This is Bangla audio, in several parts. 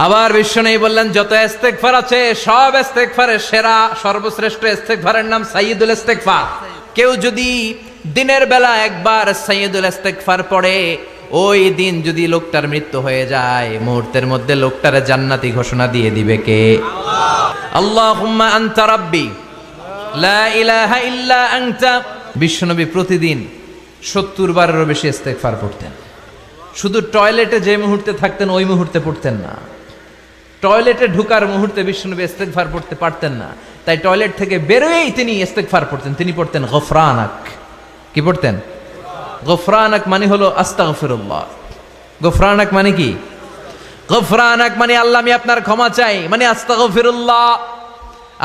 আবার বিশ্বনবী বললেন, যত ইস্তেগফার আছে সব ইস্তেগফারের সেরা সর্বশ্রেষ্ঠ ইস্তেগফারের নাম সাইয়্যিদুল ইস্তেগফার। কেউ যদি দিনের বেলা একবার সাইয়্যিদুল ইস্তেগফার পড়ে, ওই দিন যদি লোকটার মৃত্যু হয়ে যায়, মুহূর্তের মধ্যে লোকটার জান্নাতি ঘোষণা দিয়ে দিবে কে? আল্লাহুম্মা আনতা রাব্বি লা ইলাহা ইল্লা আনতা। বিশ্বনবী প্রতিদিন 70 বারেরও বেশি ইস্তেগফার পড়তেন। শুধু টয়লেটে যে মুহূর্তে থাকতেন ওই মুহূর্তে পড়তেন না, টয়লেটে ঢুকার মুহূর্তে বিশ্বনবী ইস্তেগফার পড়তে পারতেন না, তাই টয়লেট থেকে বেরোয়েই তিনি ইস্তেগফার পড়তেন। তিনি পড়তেন গফরানাক। কি পড়তেন? গফরানাক মানে হলো আস্তাগফিরুল্লাহ। গফরানাক মানে কি? গফরানাক মানে আল্লাহ আমি আপনার ক্ষমা চাই, মানে আস্তাগফিরুল্লাহ।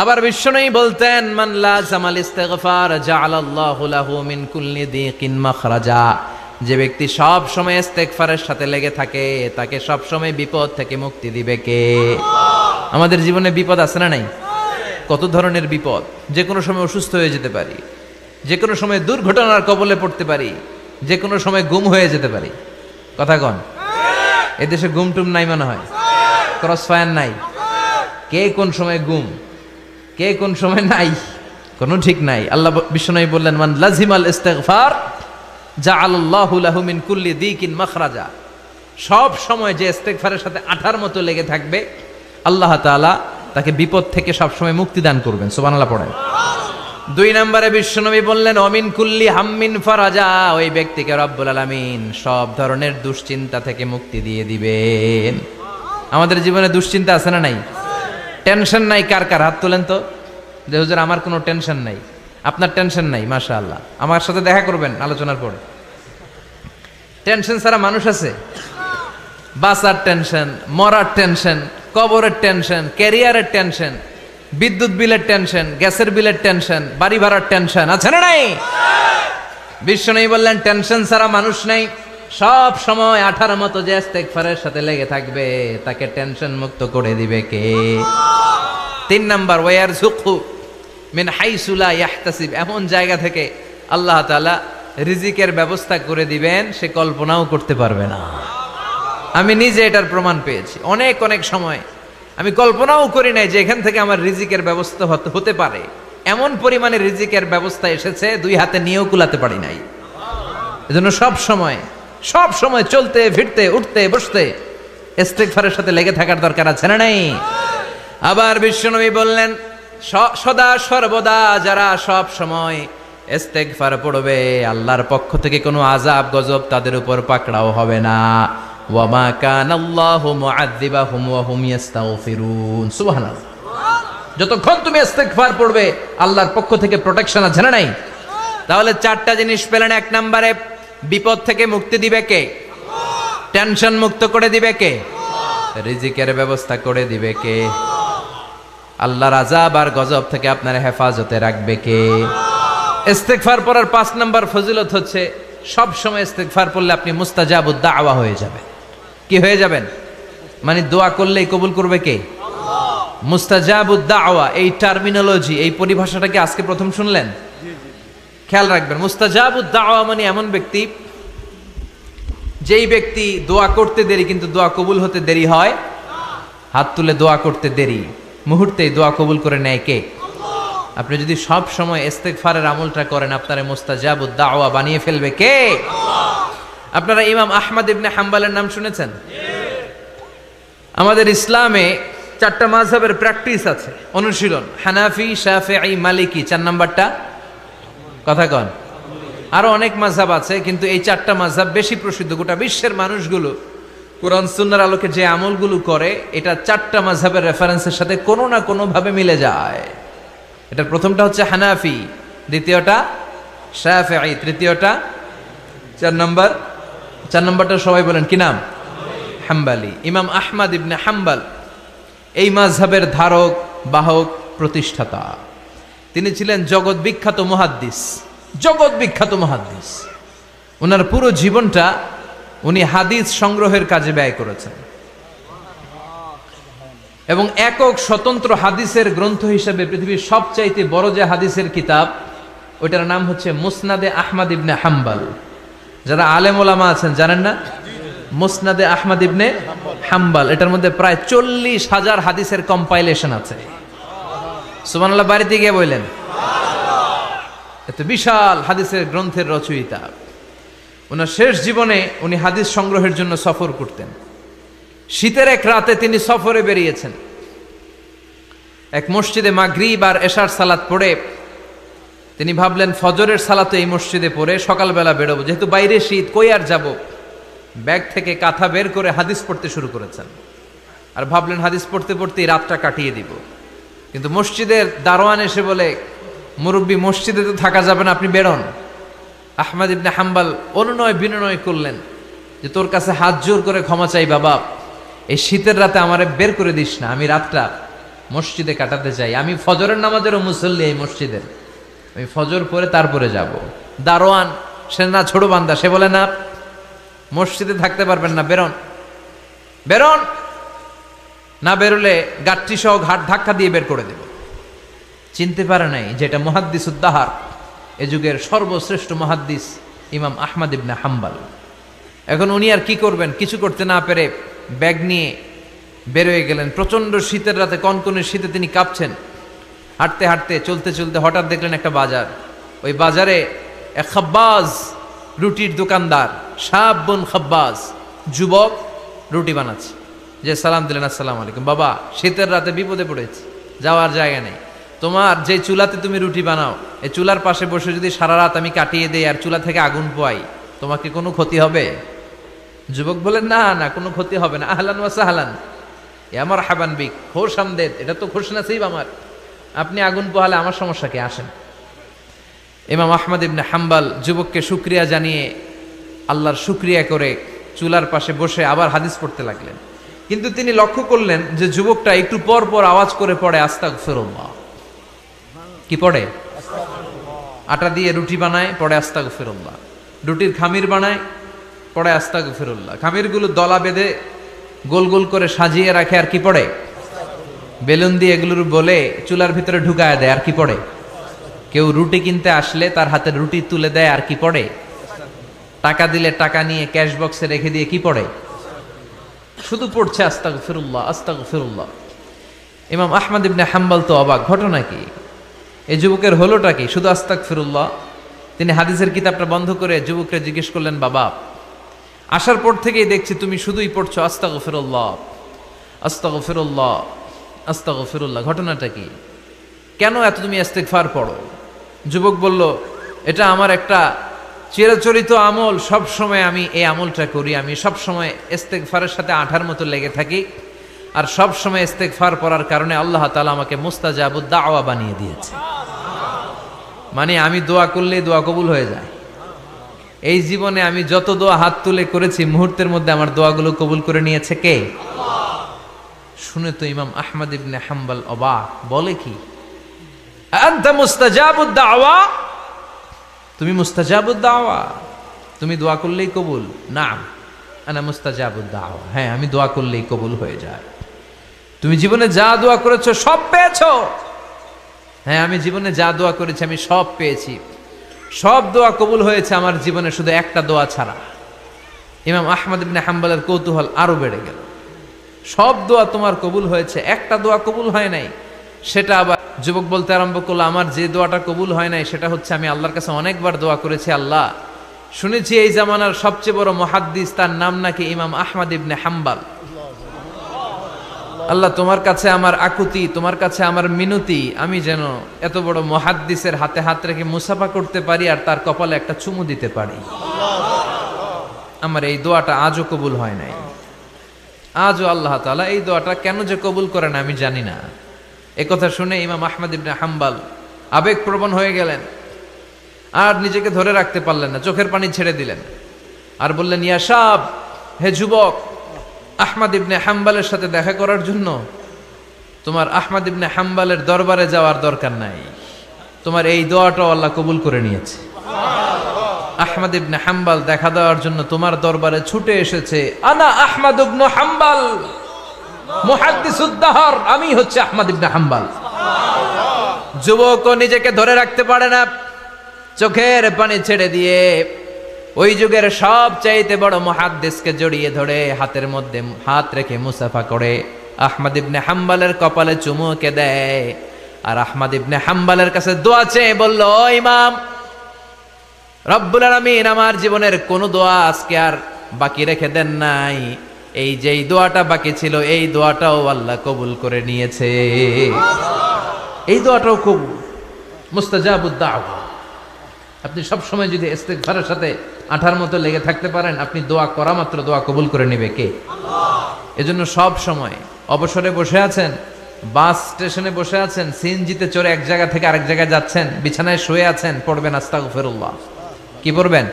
আবার বিশ্বনবী বলতেন, মান লাযামাল ইস্তিগফার জাআলাল্লাহু লাহু মিন কুল্লি দিকিন মাখরাজা। যে ব্যক্তি সব সময় ইস্তেগফারের সাথে লেগে থাকে, তাকে সব সময় বিপদ থেকে মুক্তি দিবে কে? আমাদের জীবনে বিপদ আছে না নাই? কত ধরনের বিপদ। যে কোনো সময় অসুস্থ হয়ে যেতে পারি, যে কোনো সময় দুর্ঘটনার কবলে পড়তে পারি, যে কোনো সময় গুম হয়ে যেতে পারি। কথা কন, এদেশে গুম টুম নাই মনে হয়, ক্রস ফায়ার নাই। কে কোন সময় গুম, কে কোন সময় নাই, কোনো ঠিক নাই। আল্লাহ বিশ্বনবী বললেন, মান লাজিমাল ইস্তিগফার জাআলাল্লাহু লাহু মিন কুল্লি দিকিন মাখরাজা। সব সময় যে ইস্তেগফারের সাথে আঠার মতো লেগে থাকবে, আল্লাহ তাআলা তাকে বিপদ থেকে সব সময় মুক্তি দান করবেন। সুবহানাল্লাহ পড়েন। 2 নম্বরে বিশ্বনবী বললেন, অমিন কুল্লি হাম্মিন ফারাজা। ওই ব্যক্তিকে রব্বুল আলামিন সব ধরনের দুশ্চিন্তা থেকে মুক্তি দিয়ে দিবেন। আমাদের জীবনে দুশ্চিন্তা আছে না নাই? টেনশন নাই কার কার? হাত তোলেন তো, যে হুজুর আমার কোনো টেনশন নাই। আপনার টেনশন নাই, মাশাআল্লাহ। আমার সাথে দেখা করবেন আলোচনার পরে। টেনশন ছাড়া মানুষ আছে? বাঁচার টেনশন, মরার টেনশন, কবরের টেনশন, ক্যারিয়ারের টেনশন, বিদ্যুৎ বিলের টেনশন, গ্যাসের বিলের টেনশন, বাড়ি ভাড়ার টেনশন আছে না নাই? বিশ্বনবী বললেন, টেনশন ছাড়া মানুষ নাই। সব সময় আঠার মতো যে ইস্তেগফারের সাথে লেগে থাকবে, তাকে টেনশন মুক্ত করে দিবে কে? 3 নাম্বার, ওয়ারযুকহু মিন হাইসু লা ইয়াহতাসিব। এমন জায়গা থেকে আল্লাহ তাআলা রিজিকের ব্যবস্থা করে দিবেন, সে কল্পনাও করতে পারবে না। আমি নিজে এটার প্রমাণ পেয়েছি। অনেক অনেক সময় আমি কল্পনাও করি নাই যে এখান থেকে আমার রিজিকের ব্যবস্থা হতে পারে। এমন পরিমাণে রিজিকের ব্যবস্থা এসেছে, 2 হাতে নিয়েও কুলাতে পারি নাই। এজন্য সব সময় চলতে ফিরতে উঠতে বসতে ইস্তেগফারের সাথে লেগে থাকার দরকার আছে না নাই? আবার বিশ্বনবী বললেন, সদা সর্বদা যারা সব সময় ইস্তেগফার পড়বে, আল্লাহর পক্ষ থেকে কোনো আযাব গজব তাদের উপর পাকড়াও হবে না। ওয়া মা কানাল্লাহু মুআযযিবাহুম ওয়া হুম ইস্তাগফিরুন। সুবহানাল্লাহ। যতক্ষণ তুমি ইস্তেগফার পড়বে, আল্লাহর পক্ষ থেকে প্রোটেকশন আছে না নাই? তাহলে 4টা জিনিস পেলেন। 1 নম্বরে, বিপদ থেকে মুক্তি দিবে কে? টেনশন মুক্ত করে দিবে কে? রিজিকের ব্যবস্থা করে দিবে কে? আল্লাহর আযাব আর গজব থেকে আপনার হেফাজতে রাখবে কে? ইস্তেগফার পড়ার 5 নম্বর ফজিলত হচ্ছে, সব সময় ইস্তেগফার পড়লে আপনি মুস্তাজাবুদ দাওয়া হয়ে যাবেন। কি হয়ে যাবেন? মানে দোয়া করলেই কবুল করবে কে? আল্লাহ। মুস্তাজাবুদ দাওয়া, এই টার্মিনোলজি, এই পরিভাষাটা কি আজকে প্রথম শুনলেন? খেয়াল রাখবেন, মুস্তাজাবুদ দাওয়া মানে এমন ব্যক্তি, যেই ব্যক্তি দোয়া করতে দেরি কিন্তু দোয়া কবুল হতে দেরি হয়। হাত তুলে দোয়া করতে দেরি, মুহূর্তেই দোয়া কবুল করে নেয় কে? আল্লাহ। আপনি যদি সব সময় ইস্তেগফারের আমলটা করেন, আপনারে মুস্তাজাবুদ দাওয়া বানিয়ে ফেলবে কে? আল্লাহ। আপনারা ইমাম আহমদ ইবনে হাম্বলের নাম শুনেছেন? আমাদের ইসলামে 4টা মাযহাবের প্র্যাকটিস আছে, অনুশীলন। হানাফি, শাফিঈ, মালিকি। 4 নাম্বারটা কথা কন। আরো অনেক মাযহাব আছে, কিন্তু এই 4টা মাযহাব বেশি প্রসিদ্ধ। গোটা বিশ্বের মানুষগুলো কোরআন সুন্নাহর আলোকে যে আমলগুলো করে, এটা 4টা মাযহাবের রেফারেন্সের সাথে কোনো না কোনো ভাবে মিলে যায়। এটার প্রথমটা হচ্ছে হানাফি, দ্বিতীয়টা শাফিঈ, তৃতীয়টা 4 নম্বরটা সবাই বলেন কি নাম? হাম্বলি। ইমাম আহমদ ইবনে হাম্বল এই মাযহাবের ধারক বাহক প্রতিষ্ঠাতা। তিনি ছিলেন জগৎ বিখ্যাত মুহাদ্দিস। ওনার পুরো জীবনটা উনি হাদিস সংগ্রহের কাজে ব্যয় করেছেন, এবং একক স্বতন্ত্র হাদিসের গ্রন্থ হিসেবে পৃথিবীর সবচাইতে বড় যে হাদিসের কিতাব, ওইটার নাম হচ্ছে মুসনাদে আহমদ ইবনে হাম্বল। যারা আলেম ওলামা আছেন জানেন না? মুসনাদে আহমদ ইবনে হাম্বাল, এটার মধ্যে প্রায় 40,000 হাদিসের কম্পাইলেশন আছে। সুবহানাল্লাহ বাড়িতে গিয়ে বললেন, এত বিশাল হাদিসের গ্রন্থের রচয়িতা। ওনার শেষ জীবনে উনি হাদিস সংগ্রহের জন্য সফর করতেন। শীতের এক রাতে তিনি সফরে বেরিয়েছেন। এক মসজিদে মাগরিব আর এশার সালাত পড়ে তিনি ভাবলেন ফজরের সালাত এই মসজিদে পড়ে সকালবেলা বেরোবো, যেহেতু বাইরে শীত, কই আর যাব। ব্যাগ থেকে কাঁথা বের করে হাদিস পড়তে শুরু করেছেন, আর ভাবলেন হাদিস পড়তে পড়তেই রাতটা কাটিয়ে দিব। কিন্তু মসজিদের দারোয়ান এসে বলে, মুরব্বী মসজিদে তো থাকা যাবে না, আপনি বেরোন। আহমদ ইবনে হাম্বল অনুনয় বিনয় করলেন যে তোর কাছে হাত জোর করে ক্ষমা চাই বাবা, এই শীতের রাতে আমারে বের করে দিস না, আমি রাতটা মসজিদে কাটাতে চাই। আমি ফজরের নামাজেরও মুসল্লি এই মসজিদের, আমি ফজর পরে তারপরে যাব। দারোয়ান সে না ছোট বান্দা, সে বলে না মসজিদে থাকতে পারবেন না, বেরোন বেরোন, না বেরোলে গাঠটি সহ ঘাট ধাক্কা দিয়ে বের করে দেব। চিনতে পারে নাই যেটা মুহাদ্দিস উদ্দাহার, এ যুগের সর্বশ্রেষ্ঠ মুহাদ্দিস ইমাম আহমদ ইবনে হাম্বল। এখন উনি আর কি করবেন, কিছু করতে না পেরে ব্যাগ নিয়ে বেরোয় গেলেন। প্রচন্ড শীতের রাতে, কনকনে শীতে তিনি কাঁপছেন। হাঁটতে হাঁটতে চলতে চলতে হঠাৎ দেখলেন একটা বাজার। ওই বাজারে এক খাব্বাজ, রুটির দোকানদার, শাবুন খাব্বাজ, যুবক রুটি বানাচ্ছে। যে সালাম দিলেন, আসসালামু আলাইকুম। বাবা, শীতের রাতে বিপদে পড়েছি, যাওয়ার জায়গা নেই। তোমার যে চুলাতে তুমি রুটি বানাও, এই চুলার পাশে বসে যদি সারা রাত আমি কাটিয়ে দেই আর চুলা থেকে আগুন পোয়াই, তোমাকে কোনো ক্ষতি হবে? যুবক বলেন, না না, কোনো ক্ষতি হবে না। আহলান ওয়া সাহলান, এ আমার হাবান বিক, খোশ আমদেদ, এটা তো খোশ নসিব আমার, আপনি আগুন পোহালে আমার সমস্যা কি, আসেন। ইমাম আহমদ ইবনে হাম্বল যুবককে শুকরিয়া জানিয়ে, আল্লাহর শুকরিয়া করে চুলার পাশে বসে আবার হাদিস পড়তে লাগলেন। কিন্তু তিনি লক্ষ্য করলেন যে যুবকটা একটু পর পর আওয়াজ করে পড়ে আস্তাগফিরুল্লাহ। কি পড়ে? আটা দিয়ে রুটি বানায়, পড়ে আস্তাগফিরুল্লাহ। রুটির খামির বানায়, পড়ে আস্তাগফিরুল্লাহ। খামিরগুলো দলা বেঁধে গোল গোল করে সাজিয়ে রাখে, আর কি পড়ে? বেলুন দিয়ে এগুলোর বলে চুলার ভিতরে ঢুকায় দেয়, আর কি পড়ে? কেউ রুটি কিনতে আসলে তার হাতে রুটি তুলে দেয়, আর কি পড়ে? টাকা দিলে টাকা নিয়ে ক্যাশ বক্সে রেখে দিয়ে কি পড়ে? শুধু পড়ছে আস্তাগফিরুল্লাহ আস্তাগফিরুল্লাহ। ইমাম আহমদ ইবনে হাম্বল তো অবাক, ঘটনা কি, এই যুবকের হলোটা কি? শুধু আস্তাগফিরুল্লাহ। তিনি হাদিসের কিতাবটা বন্ধ করে যুবককে জিজ্ঞেস করলেন, বাবা, আসার পর থেকেই দেখছি তুমি শুধুই পড়ছো আস্তাগফিরুল্লাহ আস্তাগফিরুল্লাহ আস্তাগফিরুল্লাহ, ঘটনাটা কি? কেন এত তুমি ইস্তেগফার পড়ো? যুবক বলল, এটা আমার একটা চিরাচরিত আমল, সব সময় আমি এই আমলটা করি। আমি সব সময় ইস্তেগফারের সাথে আঠার মতো লেগে থাকি, আর সব সময় ইস্তেগফার পড়ার কারণে আল্লাহ তাআলা আমাকে মুস্তাজাবুদ দাওয়া বানিয়ে দিয়েছে। মানে আমি দোয়া করলেই দোয়া কবুল হয়ে যায়। এই জীবনে আমি যত দোয়া হাত তুলে করেছি, মুহূর্তের মধ্যে আমার দোয়াগুলো কবুল করে নিয়েছে কে? শুনে তো ইমাম আহমদ ইবনে হাম্বল অবাক, বলে কি, আনতা মুস্তাজাবুদ দাওয়া, তুমি মুস্তাজাবুদ দাওয়া, তুমি দোয়া করলেই কবুল? না, আনা মুস্তাজাবুদ দাওয়া, হ্যাঁ আমি দোয়া করলেই কবুল হয়ে যায়। তুমি জীবনে যা দোয়া করেছো সব পেয়েছো? হ্যাঁ, আমি জীবনে যা দোয়া করেছি আমি সব পেয়েছি, সব দোয়া কবুল হয়েছে আমার জীবনে, শুধু একটা দোয়া ছাড়া। ইমাম আহমদ ইবনে হাম্বলের কৌতূহল আরো বেড়ে গেল। সব দোয়া তোমার কবুল হয়েছে, একটা দোয়া কবুল হয় নাই, সেটা আবার যুবক বলতে আরম্ভ করলো, আমার যে দোয়াটা কবুল হয় নাই সেটা হচ্ছে আমি আল্লাহর কাছে অনেকবার দোয়া করেছি, আল্লাহ শুনেছি এই জামানার সবচেয়ে বড় মুহাদ্দিস, তার নাম নাকি ইমাম আহমদ ইবনে হাম্বল। আল্লাহ তোমার কাছে আমার আকুতি, তোমার কাছে আমার মিনতি, আমি যেন এত বড় মুহাদ্দিসের হাতে হাত রেখে মুসাফা করতে পারি আর তার কপালে একটা চুমু দিতে পারি। আমার এই দোয়াটা আজও কবুল হয় নাই, আজও আল্লাহ তাআলা এই দোয়াটা কেন যে কবুল করে না আমি জানি না। একথা শুনে ইমাম আহমদ ইবনে হাম্বল আবেগপ্রবণ হয়ে গেলেন, আর নিজেকে ধরে রাখতে পারলেন না, চোখের পানি ছেড়ে দিলেন আর বললেন, ইয়া শাব, হে যুবক, আহমদ ইবনে হাম্বলের সাথে দেখা করার জন্য তোমার আহমদ ইবনে হাম্বলের দরবারে যাওয়ার দরকার নাই, তোমার এই দোয়াটাও আল্লাহ কবুল করে নিয়েছে। আহমদ ইবনে হাম্বল দেখা দেওয়ার জন্য তোমার দরবারে ছুটে এসেছে। আনা আহমদ ইবনে হাম্বল মুহাদ্দিসুদ দাহর, আমি হচ্ছে আহমদ ইবনে হাম্বল। যুবক নিজেকে ধরে রাখতে পারে না, চোখের পানি ছেড়ে দিয়ে ওই যুগের সব চাইতে বড় মুহাদ্দিসকে জড়িয়ে ধরে হাতের মধ্যে হাত রেখে মুসাফা করে আহমদ ইবনে হাম্বলের কপালে চুমুকে দেয়, আর আহমদ ইবনে হাম্বলের কাছে দোয়া চেয়ে বলল, ও ইমাম, রব্বুল আলামিন আমার জীবনের কোন দোয়া আজকে আর বাকি রেখে দেন নাই, এই যেই দোয়াটা বাকি ছিল এই দোয়াটাও আল্লাহ কবুল করে নিয়েছে। এই দোয়াটাও কবুল, মুস্তাজাবুদ দাওয়া। আপনি সব সময় যদি ইস্তিগফারের সাথে আঠার মতো লেগে থাকতে পারেন, আপনি দোয়া করা মাত্র দোয়া কবুল করে নেবে কে? আল্লাহ। এজন্য সব সময় অবসরে বসে আছেন, বাস স্টেশনে বসে আছেন, সিএনজিতে চড়ে এক জায়গা থেকে আরেক জায়গায় যাচ্ছেন, বিছানায় শুয়ে আছেন, পড়বেন আস্তাগফিরুল্লাহ। কি পড়বেন?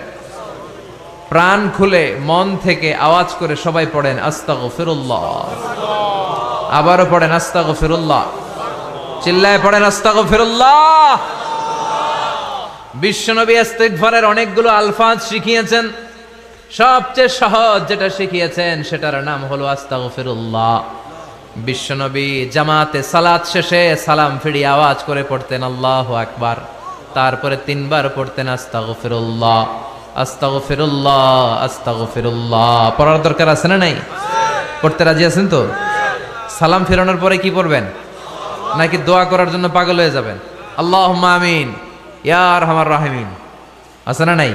প্রাণ খুলে মন থেকে আওয়াজ করে সবাই পড়েন আস্তাগফিরুল্লাহ। আবারও পড়েন আস্তাগফিরুল্লাহ। চিল্লায় পড়েন আস্তাগফিরুল্লাহ। বিশ্বনবী ইস্তিগফারের অনেকগুলো আলফাজ শিখিয়েছেন, সবচেয়ে সহজ যেটা শিখিয়েছেন সেটার নাম হলো আস্তাগফিরুল্লাহ। বিশ্বনবী জামাতে সালাত শেষে সালাম ফিরিয়ে আওয়াজ করে পড়তেন আল্লাহু আকবার, তারপরে 3 বার পড়তেন আস্তাগফিরুল্লাহ আস্তাগফিরুল্লাহ আস্তাগফিরুল্লাহ। পড়ার দরকার আছে না নাই? পড়তে রাজি আছেন তো? সালাম ফেরানোর পরে কি পড়বেন? নাকি দোয়া করার জন্য পাগল হয়ে যাবেন? আল্লাহুম্মা আমিন ইয়া আরহামার রাহিমিন আছে না নাই?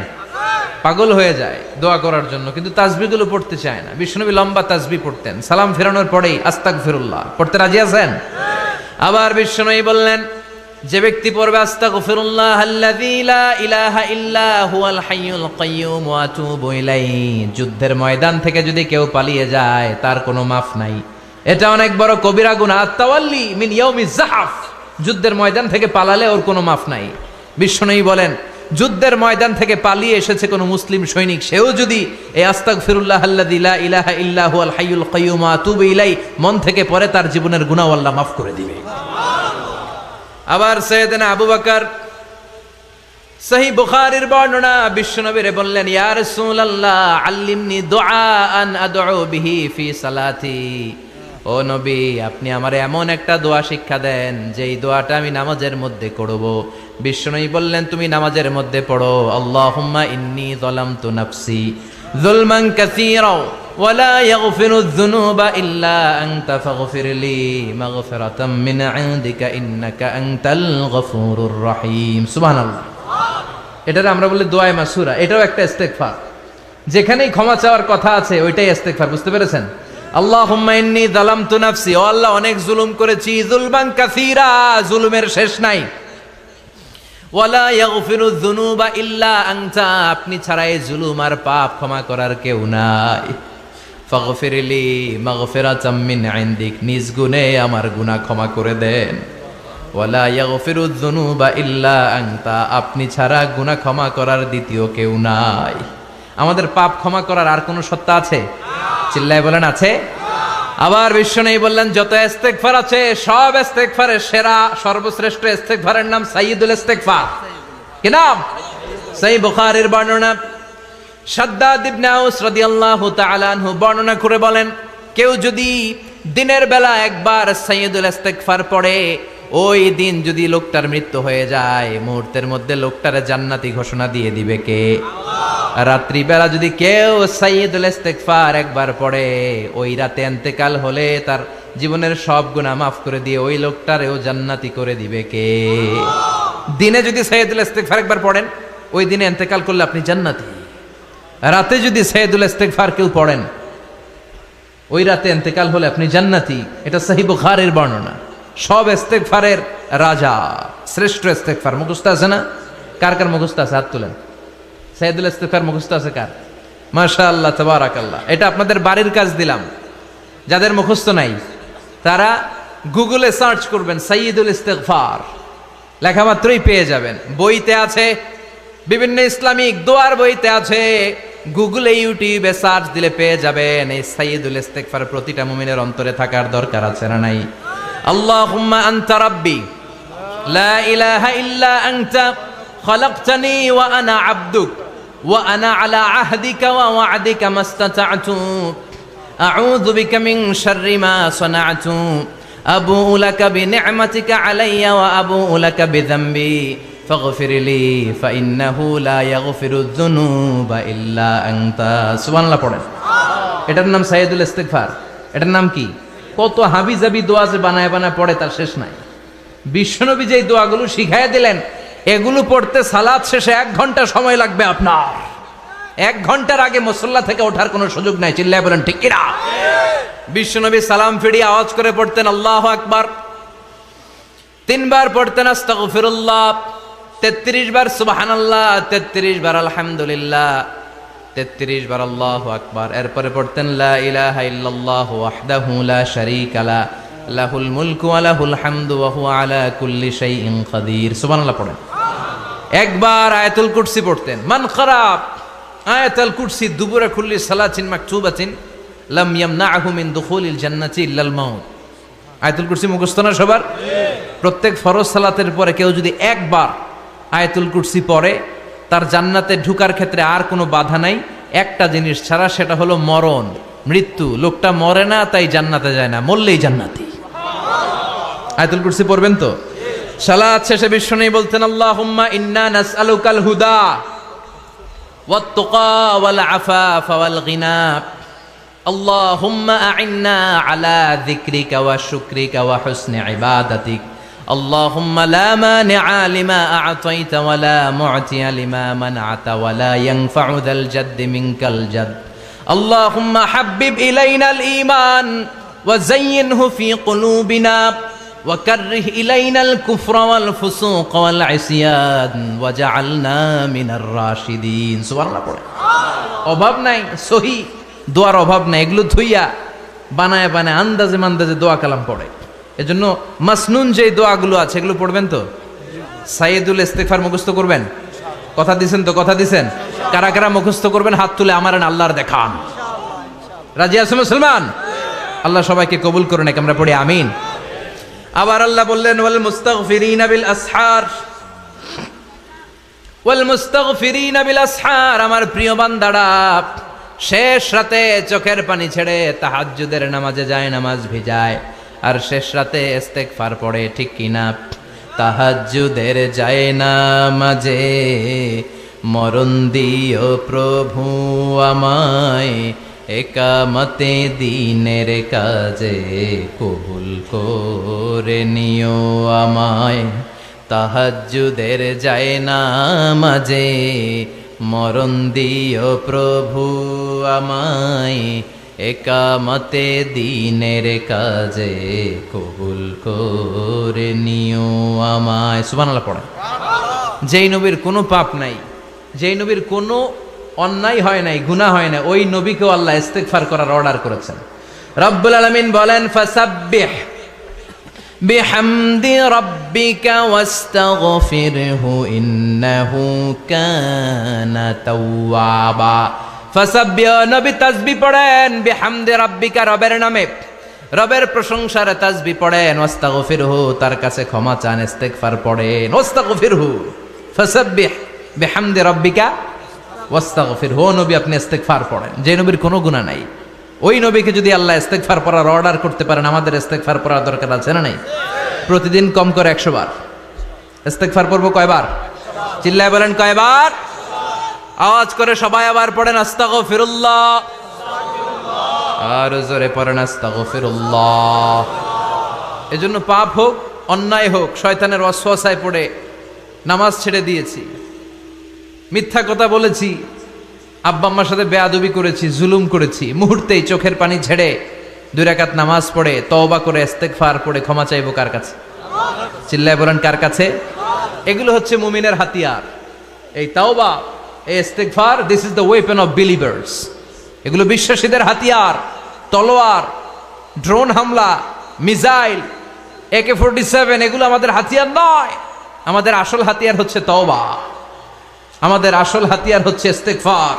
পাগল হয়ে যায় দোয়া করার জন্য, কিন্তু তাসবিহগুলো পড়তে চায় না। বিশ্বনবী লম্বা তাসবিহ পড়তেন, সালাম ফেরানোর পরেই আস্তাগফিরুল্লাহ। পড়তে রাজি আছেন? আবার বিশ্বনবী বললেন, যে ব্যক্তি পড়বে আস্তাগফিরুল্লাহ আল্লাযী লা ইলাহা ইল্লা হুয়াল হাইয়ুল কাইয়্যুম ওয়া আতুবু ইলাইহি, যুদ্ধের ময়দান থেকে যদি কেউ পালিয়ে যায় তার কোনো মাফ নাই। এটা অনেক বড় কবিরা গুনাহ। আত-তাওয়াল্লি মিন ইয়াউমিজ যাহফ, যুদ্ধের ময়দান থেকে পালালে ওর কোনো মাফ নাই। বিশ্বনবী বলেন, যুদ্ধের ময়দান থেকে পালিয়ে এসেছে কোনো মুসলিম সৈনিক, সেও যদি এই আস্তাগফিরুল্লাহ আল্লাযী লা ইলাহা ইল্লা হুয়াল হাইয়ুল কাইয়্যুম ওয়া আতুবু ইলাইহি মন থেকে পড়ে, তার জীবনের গুনাহ আল্লাহ মাফ করে দিবে। আবার সাইয়েদনা আবু বকর, সহিহ বুখারীর বর্ণনা, বিশ্বনবীরে বললেন, ইয়া রাসূলুল্লাহ আল্লিমনি দুআআন আদউ বিহি ফি সালাতি। ও নবী, আপনি আমারে এমন একটা দোয়া শিক্ষা দেন যেই দোয়াটা আমি নামাজের মধ্যে করব। বিশ্বনবী বললেন, তুমি নামাজের মধ্যে পড়ো, আল্লাহুম্মা ইন্নী যালামতু নাফসি যুলমান কাসীরা ওয়া লা ইয়াগফিরুয যুনুবা ইল্লা আনতা ফাগফিরলি মাগফিরাতাম মিন ইনদিকা ইন্নাকা আনতাল গফুরুর রহিম। সুবহানাল্লাহ। এটারে আমরা বলি দোয়ায়ে মাসুরা। এটাও একটা ইস্তিগফার, যেখানেই ক্ষমা চাওয়ার কথা আছে ওইটাই ইস্তিগফার। বুঝতে পেরেছেন? আল্লাহুম্মা ইন্নী যালামতু নাফসি, ও আল্লাহ অনেক জুলুম করেছি, যুলমান কাসীরা, জুলুমের শেষ নাই। ওয়ালা ইয়াগফিরুয যুনুবা ইল্লা আনতা, আপনি ছাড়া এই জুলুম আর পাপ ক্ষমা করার কেউ নাই। ফাগফিরলি মাগফিরাতাম মিন ইনদিক, নিজ গুণে আমার গুনাহ ক্ষমা করে দেন। ওয়ালা ইয়াগফিরুয যুনুবা ইল্লা আনতা, আপনি ছাড়া গুনাহ ক্ষমা করার দ্বিতীয় কেউ নাই। আমাদের পাপ ক্ষমা করার আর কোনো সত্তা আছে? চিল্লায় বলেন আছে? আবার বিশ্বনবী বললেন, যত ইস্তিগফার আছে সব ইস্তিগফারের সেরা সর্বশ্রেষ্ঠ ইস্তিগফারের নাম সাইয়্যিদুল ইস্তিগফার। কি নাম? সহিহ বুখারীর বর্ণনা, শাদ্দাদ ইবনে আউস রাদিয়াল্লাহু তাআলা আনহু বর্ণনা করে বলেন, কেউ যদি দিনের বেলা একবার সাইয়্যিদুল ইস্তিগফার পড়ে, ওই দিন যদি লোকটার মৃত্যু হয়ে যায়, মুহূর্তের মধ্যে লোকটারে জান্নাতি ঘোষণা দিয়ে দিবে কে? আল্লাহ। রাত্রি বেলা যদি কেউ সাইয়্যিদুল ইস্তিগফার একবার পড়ে, ওই রাতে ইন্তেকাল হলে তার জীবনের সব গুনাহ মাফ করে দিয়ে ওই লোকটারেও জান্নাতি করে দিবে কে? আল্লাহ। দিনে যদি সাইয়্যিদুল ইস্তিগফার একবার পড়েন, ওই দিনে ইন্তেকাল করলে আপনি জান্নাতি। রাতে যদি সাইয়্যিদুল ইস্তিগফার কেউ পড়েন, ওই রাতে ইন্তেকাল হলে আপনি জান্নাতি। এটা সহিহ বুখারীর বর্ণনা। সব ইস্তিগফারের রাজা, শ্রেষ্ঠ ইস্তিগফার। মুখস্থ আছে না? কার কার মুখস্থ আছে? হাত তুলেন। সাইয়্যিদুল ইস্তিগফার মুখস্থ আছে কার? মাশাআল্লাহ, তাবারাকাল্লাহ। এটা আপনাদের বাড়ির কাজ দিলাম। যাদের মুখস্থ নাই তারা গুগলে সার্চ করবেন সাইয়্যিদুল ইস্তিগফার, লেখা মাত্রই পেয়ে যাবেন। বইতে আছে, বিভিন্ন ইসলামিক দোয়ার বইতে আছে, গুগলে ইউটিউবে সার্চ দিলে পেয়ে যাবেন। এই সাইয়্যিদুল ইস্তিগফার প্রতিটা মুমিনের অন্তরে থাকার দরকার আছে না নাই? আল্লাহুম্মা আনতা রাব্বি লা ইলাহা ইল্লা আনতা খালাকতানি ওয়া আনা আবদুক ওয়া আনা আলা আহদিকা ওয়া ওয়া'দিকা মাস্তাতা'তু আউযু বিকা মিন শাররি মা সানা'তু আবু'ু লাকা বিনি'মাতিকা আলাইয়া ওয়া আবু'ু লাকা বিযামবি ফাগফিরলি ফাইন্নাহু লা ইয়াগফিরুয যুনুবা ইল্লা আনতা। সুবহানাল্লাহ পড়েন। এটার নাম সাইয়্যিদুল ইস্তিগফার। এটার নাম কি? কত হাবিজাবি দোয়া যে বানায় বানায় পড়ে তার শেষ নাই। বিশ্বনবী যে দোয়াগুলো শিখাইয়া দিলেন, এগুলো পড়তে সালাত শেষে 1 ঘন্টা সময় লাগবে আপনার। 1 ঘন্টার আগে মুসল্লা থেকে ওঠার কোনো সুযোগ নাই। চিল্লায় বলেন ঠিক কিনা? বিশ্বনবী সালাম ফিরিয়ে আওয়াজ করে পড়তেন আল্লাহু আকবার, 3 বার পড়তেন আস্তাগফিরুল্লাহ, 33 বার সুবহানাল্লাহ, 33 বার আলহামদুলিল্লাহ, 33 বার আল্লাহু আকবার। এরপরে পড়তেন লা ইলাহা ইল্লাল্লাহু ওয়াহদাহু লা শারীকা লা, লাহুল মুলকু ওয়া লাহুল হামদু ওয়া হুয়া আলা কুল্লি শাইইন কাদির। সুবহানাল্লাহ পড়েন। একবার আয়াতুল কুরসি পড়তেন। মান খারাপ আয়াতুল কুরসি দুবুরা কুল্লি সালাতিন মাকতুবাতিন লাম ইয়ামনাহু মিন দুখুলিল জান্নাতি ইল্লাল মাউত। আয়াতুল কুরসি মুখস্থ না সবার? প্রত্যেক ফরজ সালাতের পরে কেউ যদি একবার আয়াতুল কুরসি পড়ে, তার জান্নাতে ঢুকার ক্ষেত্রে আর কোনো বাধা নাই, একটা জিনিস ছাড়া, সেটা হলো মরণ, মৃত্যু। লোকটা মরে না তাই জান্নাতে যায় না, মরলেই জান্নাতি। আয়াতুল কুরসি পড়বেন তো? সালাত শেষে বিশ্বনবী বলতেন আল্লাহুম্মা ইন্না নাসআলুকাল হুদা ওয়াত তুকা ওয়াল আফাফা ওয়াল গিনা, আল্লাহুম্মা আ'ইন্না আলা যিকরিকা ওয়া শুকরিকা ওয়া হুসনি ইবাদাতিক, আল্লাহুম্মা লা মানিআ লিমা আ'তাইতা ওয়া লা মু'তিয়া লিমা মানআতা ওয়া লা ইয়ানফা'ু যাল জাদ্দি মিনকাল জাদ, আল্লাহুম্মা হাব্বিব ইলাইনাল ঈমান ওয়া যায়্যিনহু ফি কুলুবিনা ওয়া কাররিহ ইলাইনাল কুফরা ওয়াল ফুসুক ওয়াল ইসয়ান ওয়াজআলনা মিনার রাশিদিন। সুবহানাল্লাহ পড়ে। অভাব নাই, সহি দোয়ার অভাব নাই। এগুলো ধুইয়া বানায় বানায় আন্দাজে মান্দাজে দোয়া কালাম পড়ে। এজন্য মাসনুন যে দোয়াগুলো আছে এগুলো পড়বেন তো? সাইয়্যিদুল ইস্তিগফার মুখস্থ করবেন? কথা দিছেন তো? কথা দিছেন? কারা কারা মুখস্থ করবেন হাত তুলে আমারেন আল্লাহর দেখান। রাজি আছেন মুসলমান? আল্লাহ সবাইকে কবুল করুন। আমরা পড়ি আমিন। আবার আল্লাহ বললেন ওয়াল মুস্তাগফিরিনা বিল আসহার, ওয়াল মুস্তাগফিরিনা বিল আসহার। আমার প্রিয় বান্দারা শেষ রাতে চোখের পানি ছেড়ে তাহাজ্জুদের নামাজে যায়, নামাজ ভিজায়, আর শেষ রাতে ইস্তেগফার পড়ে, ঠিক কিনা? তাহাজ্জুদের যায় নামাজে মরণ দিও প্রভু আমায়, একামতে দিনের কাজে কবুল করে নিও আমায়। তাহাজ্জুদের যায় নামাজে মরণ দিও প্রভু আমায়, একামতে দিনের কাজে কবুল করে নিও আমায়। সুবহানাল্লাহ পড়ে। যেই নবীর কোনো পাপ নাই, যেই নবীর কোনো অন্যায় হয় নাই, গুনাহ হয় না, ওই নবীকেও আল্লাহ ইস্তিগফার করার অর্ডার করেছেন। রব্বুল আলামিন বলেন ফাসাব্বিহ বিহামদি রাব্বিকা ওয়াস্তাগফিরহু ইন্নাহু কানা তাওয়াবা। ফাসাব্বিহ, নবী তাসবিহ পড়েন, বিহামদি রাব্বিকা, রবের নামে, রবের প্রশংসার তাসবিহ পড়েন, ওয়াস্তাগফিরহু, তার কাছে ক্ষমা চান, ইস্তিগফার পড়েন। ওয়াস্তাগফিরহু, ফাসাব্বিহ বিহামদি রাব্বিকা ওয়াস্তাগফিরহু। নবী আপনি ইস্তিগফার পড়েন। যে নবীর কোনো গুনাহ নাই, ওই নবীকে যদি আল্লাহ ইস্তিগফার পড়ার অর্ডার করতে পারেন, আমাদের ইস্তিগফার পড়ার দরকার আছে না নাই? প্রতিদিন কম করে 100 বার ইস্তিগফার পড়বো। কয়বার? চিল্লায় বলেন কয়বার? আওয়াজ করে সবাই আবার পড়েন আস্তাগফিরুল্লাহ, আর জোরে পড়েন আস্তাগফিরুল্লাহ। এজন্য পাপ হোক, অন্যায় হোক, শয়তানের ওয়াসওয়াসায় পড়ে নামাজ ছেড়ে দিয়েছি, মিথ্যা কথা বলেছি, আব্বা আম্মার সাথে বেয়াদবি করেছি, জুলুম করেছি, মুহূর্তেই চোখের পানি ছেড়ে 2 রাকাত নামাজ পড়ে তওবা করে ইস্তিগফার পড়ে ক্ষমা চাইবো কার কাছে? চিল্লায় বলেন কার কাছে? এগুলো হচ্ছে মুমিনের হাতিয়ার। এই তাওবা, এই ইস্তিগফার, this is the weapon of believers. এগুলো বিশ্বাসীদের হাতিয়ার। তলোয়ার, ড্রোন হামলা, মিসাইল, AK-47 এগুলো আমাদের হাতিয়ার নয়। আমাদের আসল হাতিয়ার হচ্ছে তওবা, আমাদের আসল হাতিয়ার হচ্ছে ইস্তিগফার।